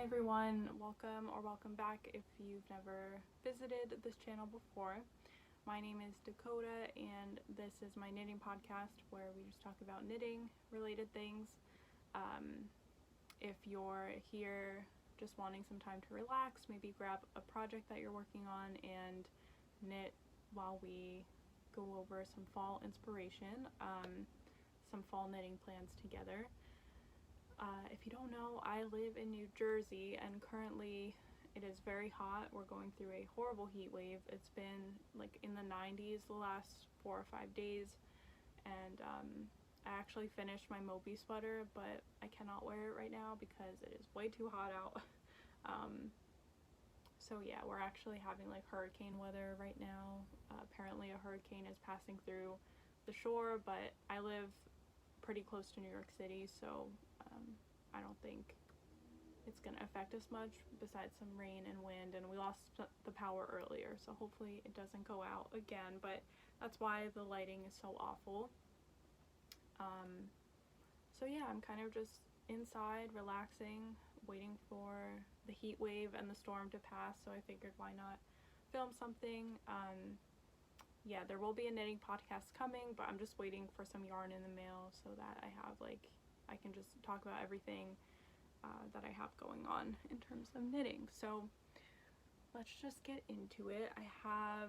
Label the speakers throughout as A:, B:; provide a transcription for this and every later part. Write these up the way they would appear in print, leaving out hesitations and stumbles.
A: Hi everyone, welcome back if you've never visited this channel before. My name is Dakota and this is my knitting podcast where we just talk about knitting related things. If you're here just wanting some time to relax, maybe grab a project that you're working on and knit while we go over some fall inspiration, some fall knitting plans together. If you don't know, I live in New Jersey and currently it is very hot. We're going through a horrible heat wave. It's been like in the 90s the last 4 or 5 days, and I actually finished my Moby sweater, but I cannot wear it right now because it is way too hot out. So yeah, we're actually having like hurricane weather right now. Apparently a hurricane is passing through the shore, but I live pretty close to New York City, so I don't think it's going to affect us much besides some rain and wind, and we lost the power earlier, so hopefully it doesn't go out again, but that's why the lighting is so awful. So yeah, I'm kind of just inside relaxing, waiting for the heat wave and the storm to pass, so I figured why not film something. Yeah, there will be a knitting podcast coming, but I'm just waiting for some yarn in the mail so that I have I can just talk about everything that I have going on in terms of knitting. So let's just get into it. I have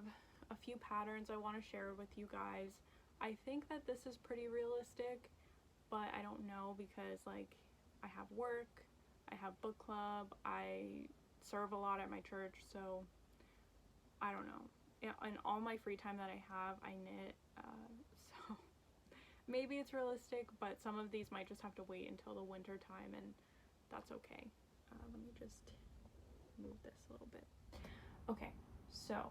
A: a few patterns I want to share with you guys. I think that this is pretty realistic, but I don't know because I have work, I have book club, I serve a lot at my church, so I don't know. In all my free time that I have, I knit, so maybe it's realistic, but some of these might just have to wait until the winter time, and that's okay. Let me just move this a little bit. Okay, so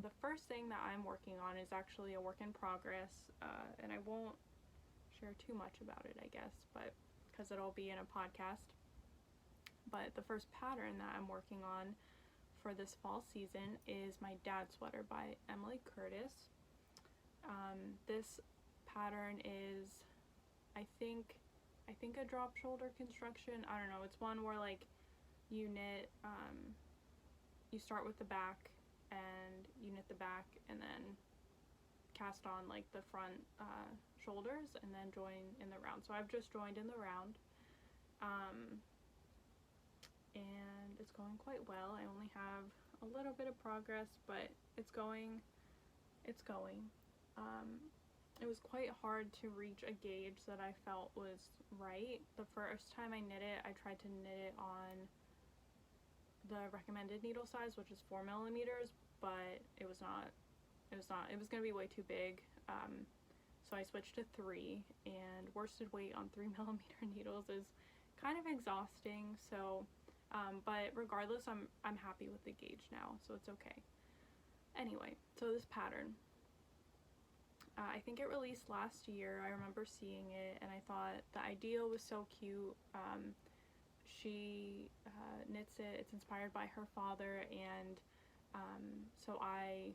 A: the first thing that I'm working on is actually a work in progress, and I won't share too much about it, I guess, but because it'll be in a podcast. But the first pattern that I'm working on for this fall season is my Dad Sweater by Emily Curtis. This pattern is I think a drop shoulder construction. I don't know, it's one where you knit, you start with the back and you knit the back and then cast on the front shoulders and then join in the round. So I've just joined in the round, and it's going quite well. I only have a little bit of progress, but it's going. It was quite hard to reach a gauge that I felt was right. The first time I knit it, I tried to knit it on the recommended needle size, which is 4 millimeters, but it was going to be way too big. So I switched to 3, and worsted weight on 3 millimeter needles is kind of exhausting. So, but regardless, I'm happy with the gauge now, so it's okay. Anyway, so this pattern. I think it released last year. I remember seeing it and I thought the idea was so cute. She knits it. It's inspired by her father, and so I,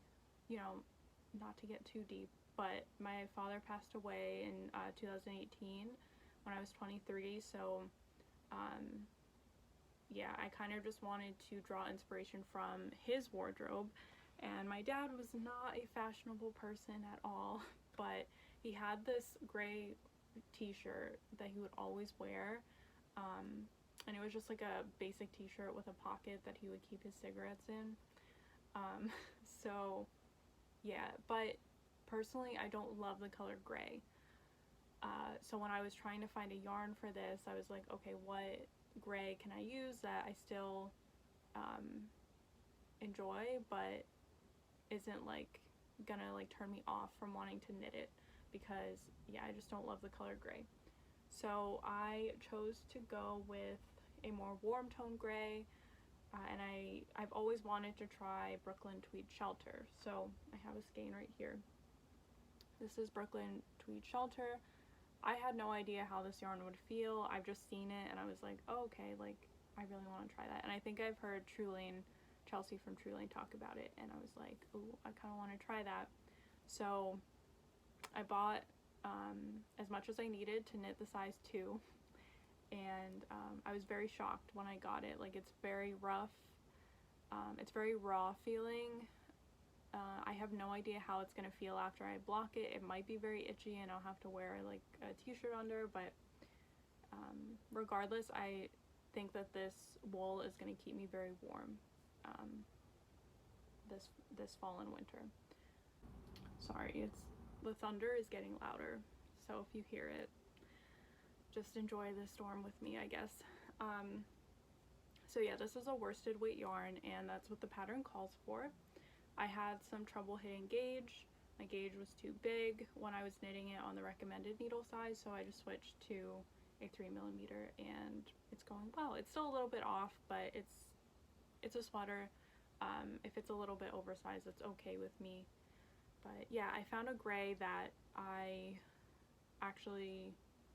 A: not to get too deep, but my father passed away in 2018 when I was 23, so yeah, I kind of just wanted to draw inspiration from his wardrobe. And my dad was not a fashionable person at all, but he had this gray t-shirt that he would always wear, and it was just like a basic t-shirt with a pocket that he would keep his cigarettes in. So yeah, but personally I don't love the color gray. So when I was trying to find a yarn for this, I was like, okay, what gray can I use that I still enjoy but isn't gonna turn me off from wanting to knit it, because yeah, I just don't love the color gray. So I chose to go with a more warm tone gray, and I've always wanted to try Brooklyn Tweed Shelter. So I have a skein right here. This is Brooklyn Tweed Shelter. I had no idea how this yarn would feel. I've just seen it and I was like, oh, okay, I really want to try that. And I think I've heard Chelsea from True Lane talk about it, and I was like, ooh, I kind of want to try that. So I bought as much as I needed to knit the size 2, and I was very shocked when I got it. Like, it's very rough, it's very raw feeling. I have no idea how it's gonna feel after I block it. It might be very itchy and I'll have to wear like a t-shirt under, but regardless, I think that this wool is gonna keep me very warm this fall and winter. Sorry, the thunder is getting louder, so if you hear it, just enjoy the storm with me, I guess. So yeah, this is a worsted weight yarn, and that's what the pattern calls for. I had some trouble hitting gauge. My gauge was too big when I was knitting it on the recommended needle size, so I just switched to a 3mm, and it's going well. It's still a little bit off, but it's a sweater. If it's a little bit oversized, it's okay with me. But yeah, I found a gray that I actually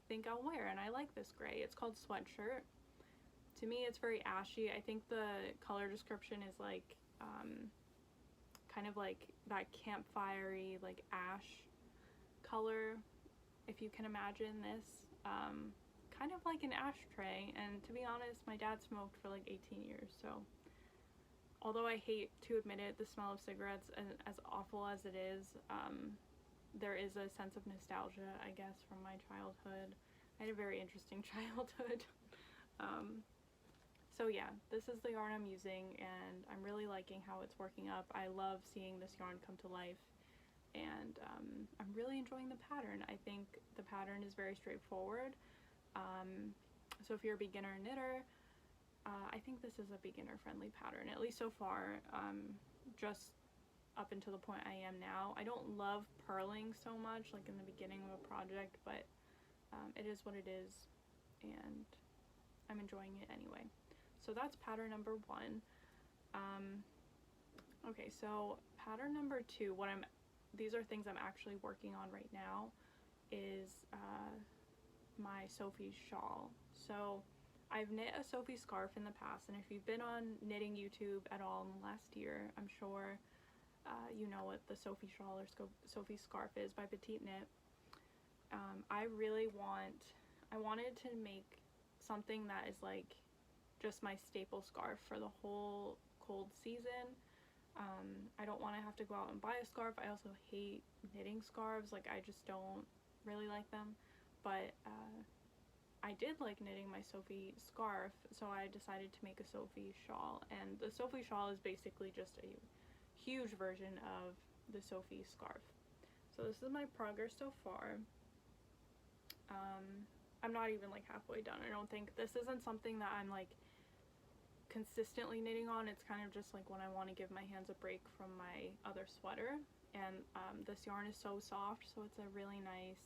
A: think I'll wear, and I like this gray. It's called Sweatshirt. To me, it's very ashy. I think the color description is like kind of like that campfire-y, like ash color, if you can imagine this. Kind of like an ashtray, and to be honest, my dad smoked for like 18 years, so although I hate to admit it, the smell of cigarettes, as awful as it is, there is a sense of nostalgia, I guess, from my childhood. I had a very interesting childhood. So yeah, this is the yarn I'm using, and I'm really liking how it's working up. I love seeing this yarn come to life, and I'm really enjoying the pattern. I think the pattern is very straightforward. So if you're a beginner knitter, I think this is a beginner-friendly pattern, at least so far, just up until the point I am now. I don't love purling so much, like in the beginning of a project, but it is what it is, and I'm enjoying it anyway. So that's pattern number 1. Okay, so pattern number 2, these are things I'm actually working on right now, is my Sophie Shawl. So I've knit a Sophie scarf in the past, and if you've been on knitting YouTube at all in the last year, I'm sure you know what the Sophie Shawl or Sophie scarf is by Petite Knit. I wanted to make something that is like just my staple scarf for the whole cold season. I don't want to have to go out and buy a scarf. I also hate knitting scarves, like I just don't really like them, but I did like knitting my Sophie scarf, so I decided to make a Sophie shawl, and the Sophie shawl is basically just a huge version of the Sophie scarf. So this is my progress so far. I'm not even like halfway done. I don't think this isn't something that I'm like consistently knitting on. It's kind of just like when I want to give my hands a break from my other sweater, and this yarn is so soft, so it's a really nice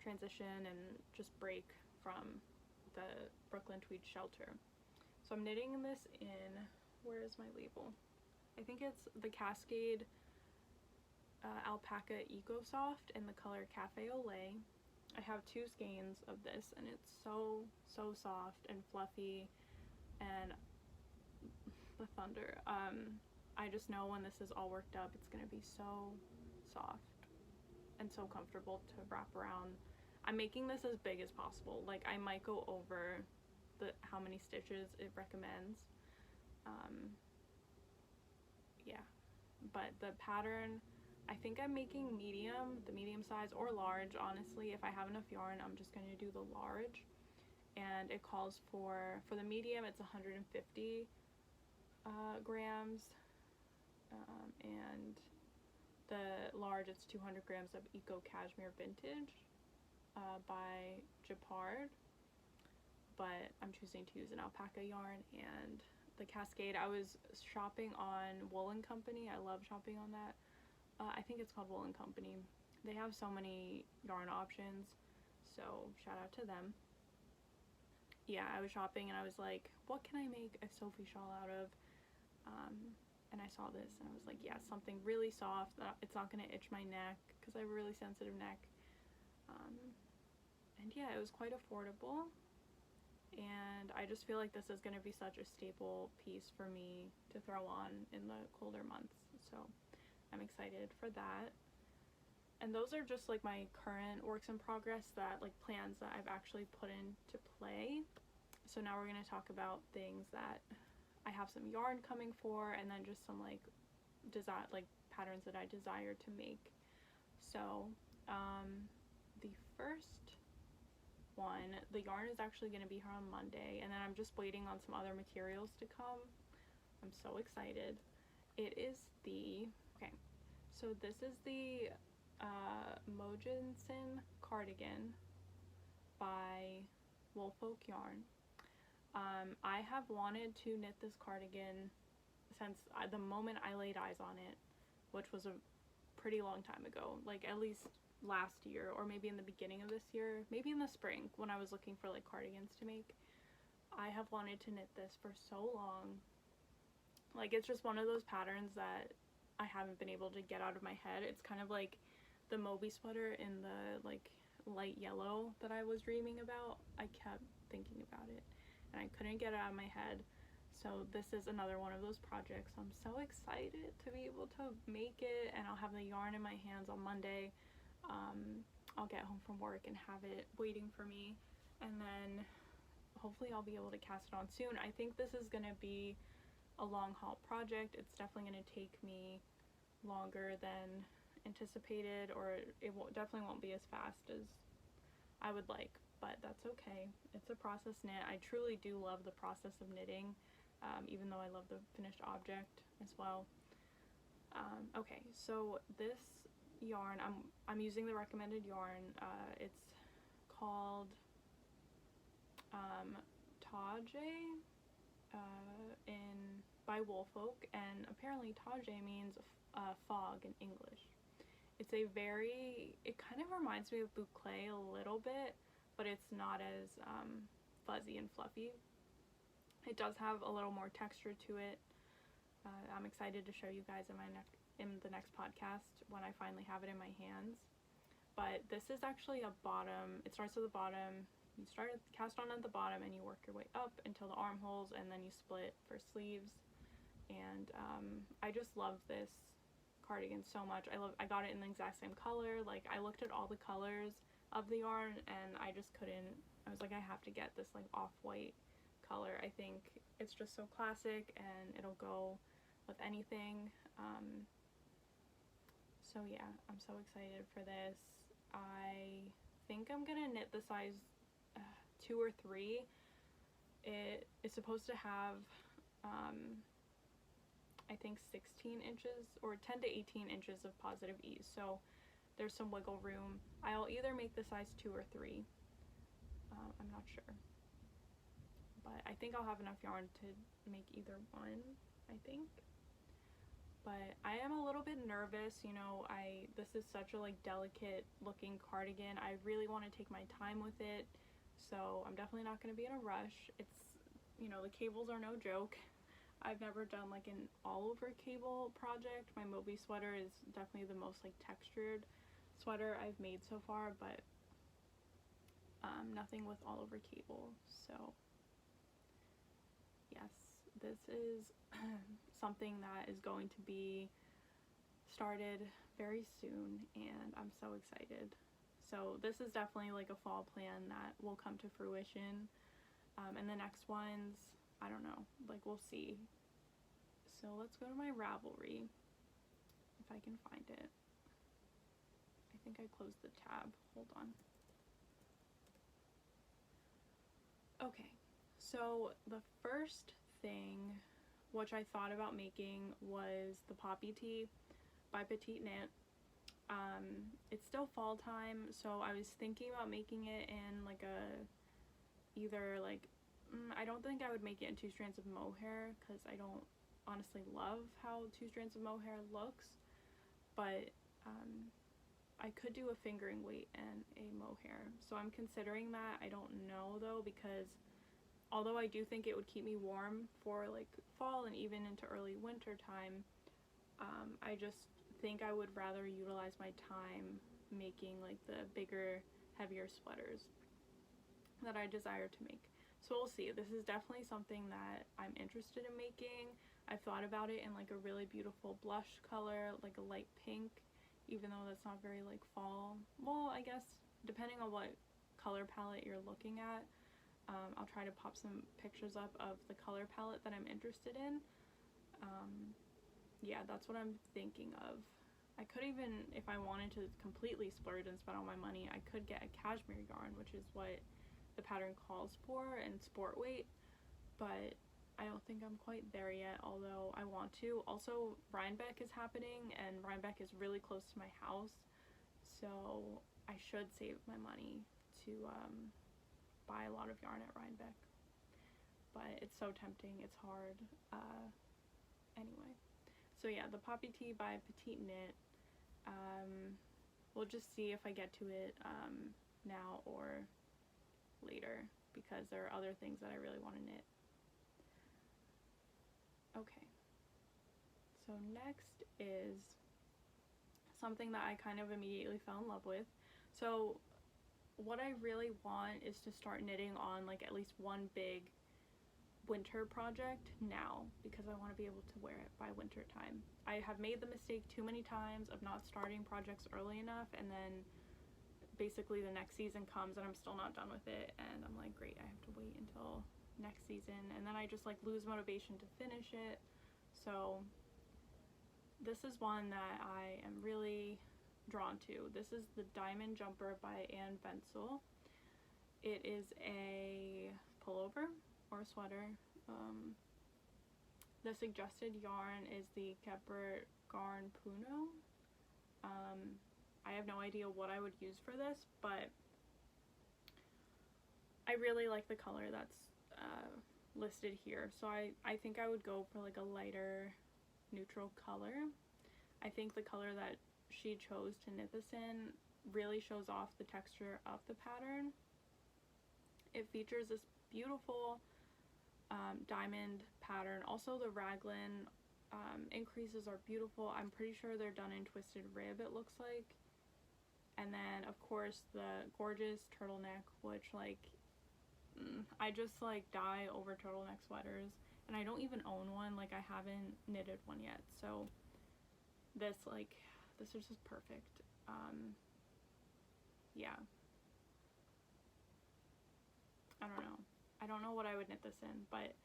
A: transition and just break from the Brooklyn tweed shelter. So I'm knitting this in, where is my label? I think it's the Cascade Alpaca Eco Soft in the color Cafe au Lait. I have 2 skeins of this, and it's so soft and fluffy, and the thunder. I just know when this is all worked up, it's gonna be so soft and so comfortable to wrap around. I'm making this as big as possible. Like, I might go over how many stitches it recommends. Yeah, but the pattern, I think I'm making the medium size, or large. Honestly, if I have enough yarn, I'm just going to do the large, and it calls for the medium, it's 150 grams, and the large, it's 200 grams of Eco Cashmere Vintage by Jipard, but I'm choosing to use an alpaca yarn. And the Cascade, I was shopping on Wool & Company. I love shopping on that. I think it's called Wool & Company. They have so many yarn options, so shout out to them. Yeah, I was shopping and I was like, what can I make a Sophie shawl out of? And I saw this and I was like, yeah, something really soft. It's not going to itch my neck because I have a really sensitive neck. And yeah, it was quite affordable. And I just feel like this is going to be such a staple piece for me to throw on in the colder months. So I'm excited for that. And those are just like my current works in progress, that like plans that I've actually put into play. So now we're going to talk about things that I have some yarn coming for, and then just some like design, like patterns that I desire to make. So the first one, the yarn is actually going to be here on Monday, and then I'm just waiting on some other materials to come. I'm so excited. It is the, okay, so this is the Mogensen Cardigan by Woolfolk yarn. I have wanted to knit this cardigan since the moment I laid eyes on it, which was a pretty long time ago, like at least last year, or maybe in the beginning of this year, maybe in the spring when I was looking for like cardigans to make. I have wanted to knit this for so long. Like, it's just one of those patterns that I haven't been able to get out of my head. It's kind of like the Moby sweater in the like light yellow that I was dreaming about. I kept thinking about it and I couldn't get it out of my head. So this is another one of those projects. I'm so excited to be able to make it, and I'll have the yarn in my hands on Monday. I'll get home from work and have it waiting for me, and then hopefully I'll be able to cast it on soon. I think this is going to be a long haul project. It's definitely going to take me longer than anticipated, or it definitely won't be as fast as I would like, but that's okay. It's a process knit. I truly do love the process of knitting, even though I love the finished object as well. Okay, so this yarn, I'm using the recommended yarn. It's called Tage by Woolfolk, and apparently Tage means fog in English. It's a it kind of reminds me of boucle a little bit, but it's not as fuzzy and fluffy. It does have a little more texture to it. I'm excited to show you guys in the next podcast when I finally have it in my hands. But this is actually a bottom. It starts at the bottom. You cast on at the bottom and you work your way up until the armholes, and then you split for sleeves. And I just love this cardigan so much. I got it in the exact same color. Like, I looked at all the colors of the yarn and I just couldn't. I was like, I have to get this like off-white color. I think it's just so classic and it'll go with anything. So yeah, I'm so excited for this. I think I'm gonna knit the size 2 or 3. It is supposed to have I think 16 inches or 10 to 18 inches of positive ease, so there's some wiggle room. I'll either make the size 2 or 3. I'm not sure, but I think I'll have enough yarn to make either one, I think. But I am a little bit nervous, you know. This is such a like delicate looking cardigan. I really want to take my time with it, so I'm definitely not going to be in a rush. It's, you know, the cables are no joke. I've never done like an all over cable project. My Moby sweater is definitely the most like textured sweater I've made so far, but nothing with all over cable. So yes, this is something that is going to be started very soon, and I'm so excited. So this is definitely like a fall plan that will come to fruition, and the next ones, I don't know, like we'll see. So let's go to my Ravelry if I can find it. I think I closed the tab. Hold on. Okay, so the first thing which I thought about making was the poppy tee by Petite Knit. It's still fall time, so I was thinking about making it in like I don't think I would make it in 2 strands of mohair, because I don't honestly love how 2 strands of mohair looks, but I could do a fingering weight and a mohair, so I'm considering that. I don't know though, because although I do think it would keep me warm for like fall and even into early winter time, I just think I would rather utilize my time making like the bigger, heavier sweaters that I desire to make. So we'll see. This is definitely something that I'm interested in making. I've thought about it in like a really beautiful blush color, like a light pink, even though that's not very like fall. Well, I guess depending on what color palette you're looking at. I'll try to pop some pictures up of the color palette that I'm interested in. Yeah, that's what I'm thinking of. I could even, if I wanted to completely splurge and spend all my money, I could get a cashmere yarn, which is what the pattern calls for, and sport weight, but I don't think I'm quite there yet, although I want to. Also, Rhinebeck is happening, and Rhinebeck is really close to my house, so I should save my money to buy a lot of yarn at Rhinebeck. But it's so tempting, it's hard. Anyway, so yeah, the Poppy Tee by Petite Knit. We'll just see if I get to it now or later, because there are other things that I really want to knit. Okay, so next is something that I kind of immediately fell in love with. So what I really want is to start knitting on like at least one big winter project now, because I want to be able to wear it by winter time. I have made the mistake too many times of not starting projects early enough, and then basically the next season comes and I'm still not done with it, and I'm like, great, I have to wait until next season, and then I just like lose motivation to finish it. So this is one that I am really drawn to. This is the Diamond Jumper by Ventzel. It is a pullover or a sweater. The suggested yarn is the Kepler Garn Puno. I have no idea what I would use for this, but I really like the color that's listed here, so I think I would go for like a lighter neutral color. I think the color that she chose to knit this in really shows off the texture of the pattern. It features this beautiful diamond pattern. Also the raglan increases are beautiful. I'm pretty sure they're done in twisted rib, it looks like. And then of course the gorgeous turtleneck, which like I just like die over turtleneck sweaters, and I don't even own one. Like I haven't knitted one yet, so this is just perfect. Yeah, I don't know what I would knit this in, but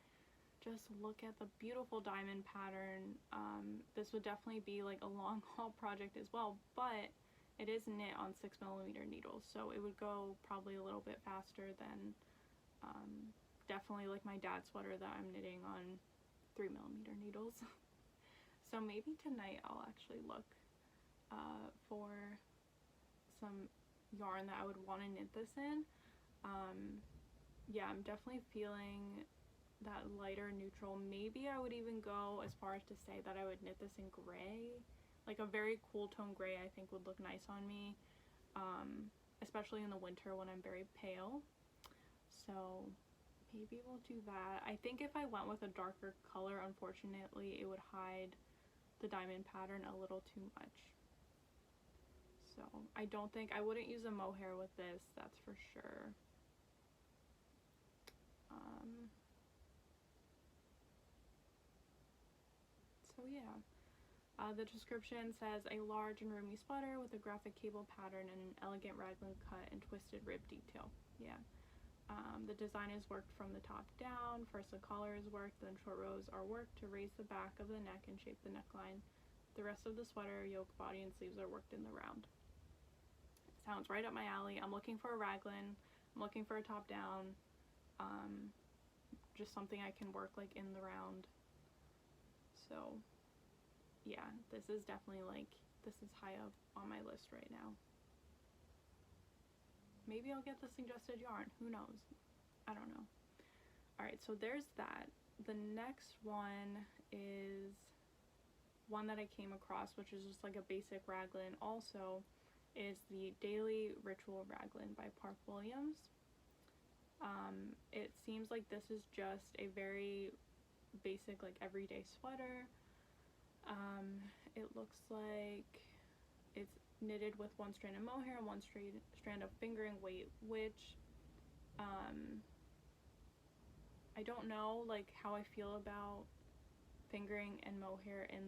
A: just look at the beautiful diamond pattern. This would definitely be like a long haul project as well, but it is knit on 6mm needles, so it would go probably a little bit faster than definitely like my dad's sweater that I'm knitting on 3mm needles. So maybe tonight I'll actually look for some yarn that I would want to knit this in. Yeah, I'm definitely feeling that lighter neutral. Maybe I would even go as far as to say that I would knit this in gray. Like a very cool tone gray I think would look nice on me, especially in the winter when I'm very pale. So maybe we'll do that. I think if I went with a darker color, unfortunately, it would hide the diamond pattern a little too much. So I wouldn't use a mohair with this, that's for sure. So yeah. The description says a large and roomy sweater with a graphic cable pattern and an elegant raglan cut and twisted rib detail. Yeah. The design is worked from the top down. First the collar is worked, then short rows are worked to raise the back of the neck and shape the neckline. The rest of the sweater, yoke, body, and sleeves are worked in the round. Sounds right up my alley. I'm looking for a raglan. I'm looking for a top down. Just something I can work like in the round. So yeah, this is definitely like, this is high up on my list right now. Maybe I'll get the suggested yarn, who knows, I don't know. Alright, so there's that. The next one is one that I came across, which is just like a basic raglan also, is the Daily Ritual Raglan by Park Williams. It seems like this is just a very basic like everyday sweater. It looks like it's knitted with one strand of mohair and one strand of fingering weight, which I don't know like how I feel about fingering and mohair in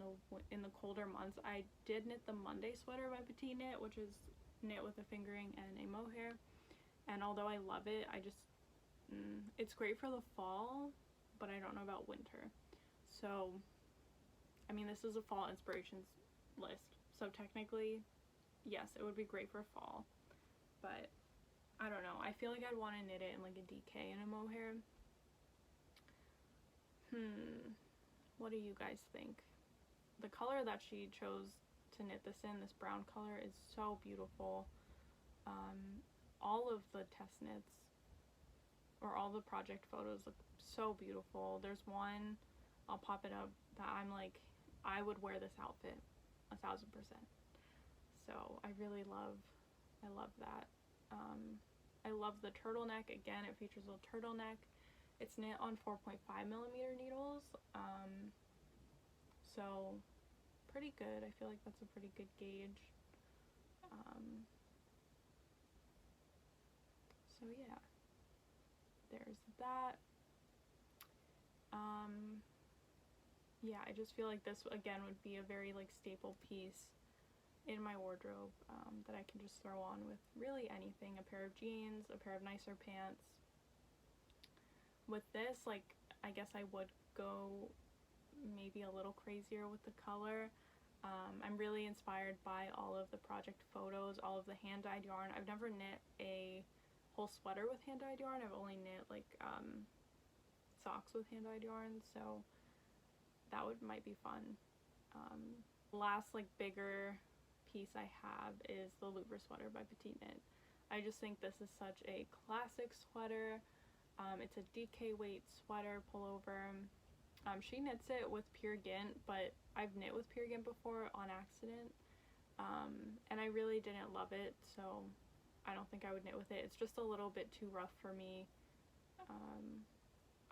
A: the colder months. I did knit the Monday sweater by Petite Knit, which is knit with a fingering and a mohair, and although I love it, I just it's great for the fall, but I don't know about winter. So I mean, this is a fall inspirations list, so technically yes, it would be great for fall, but I don't know, I feel like I'd want to knit it in like a DK and a mohair. What do you guys think? The color that she chose to knit this in, this brown color, is so beautiful. All of the test knits, or all the project photos, look so beautiful. There's one, I'll pop it up, that I'm like, I would wear this outfit 1000%. So I really love, that. I love the turtleneck. Again, it features a turtleneck. It's knit on 4.5mm needles, so pretty good. I feel like that's a pretty good gauge. So yeah, there's that. Yeah, I just feel like this again would be a very like staple piece in my wardrobe, that I can just throw on with really anything. A pair of jeans, a pair of nicer pants. With this, like, I guess I would go maybe a little crazier with the color. I'm really inspired by all of the project photos, all of the hand-dyed yarn. I've never knit a whole sweater with hand-dyed yarn. I've only knit like socks with hand-dyed yarn, so that might be fun. The last like bigger piece I have is the Louvre sweater by Petite Knit. I just think this is such a classic sweater. It's a DK weight sweater pullover. She knits it with pure gint, but I've knit with pure gint before on accident, and I really didn't love it, so I don't think I would knit with it. It's just a little bit too rough for me.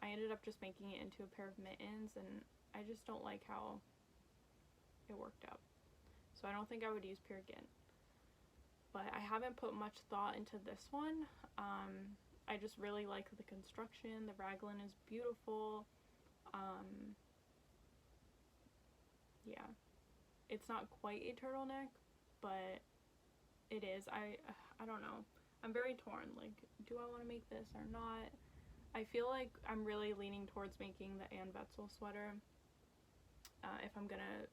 A: I ended up just making it into a pair of mittens, and I just don't like how it worked out. So I don't think I would use pure gint. But I haven't put much thought into this one. I just really like the construction. The raglan is beautiful. Yeah, it's not quite a turtleneck, but it is. I don't know. I'm very torn. Like, do I want to make this or not? I feel like I'm really leaning towards making the Ventzel sweater, if I'm gonna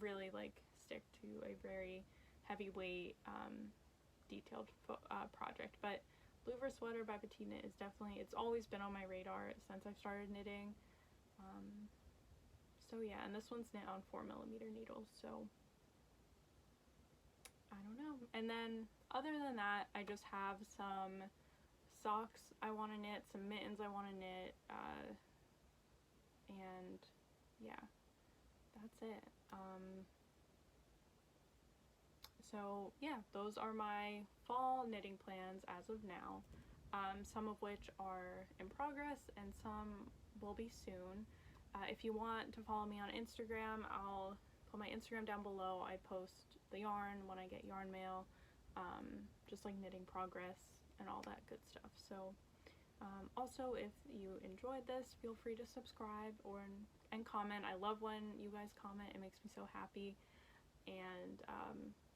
A: really like stick to a very heavyweight detailed project. But Louvre sweater by Petite Knit is definitely, it's always been on my radar since I've started knitting. So yeah, and this one's knit on 4mm needles, so I don't know. And then other than that, I just have some socks I want to knit, some mittens I want to knit, and yeah, that's it. So yeah, those are my fall knitting plans as of now, some of which are in progress and some will be soon. If you want to follow me on Instagram, I'll put my Instagram down below. I post the yarn when I get yarn mail, just like knitting progress and all that good stuff. So also, if you enjoyed this, feel free to subscribe and comment. I love when you guys comment. It makes me so happy. And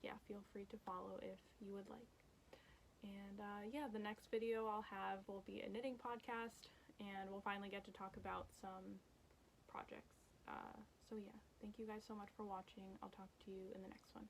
A: yeah, feel free to follow if you would like. And yeah, the next video I'll have will be a knitting podcast, and we'll finally get to talk about some projects. So yeah, thank you guys so much for watching. I'll talk to you in the next one.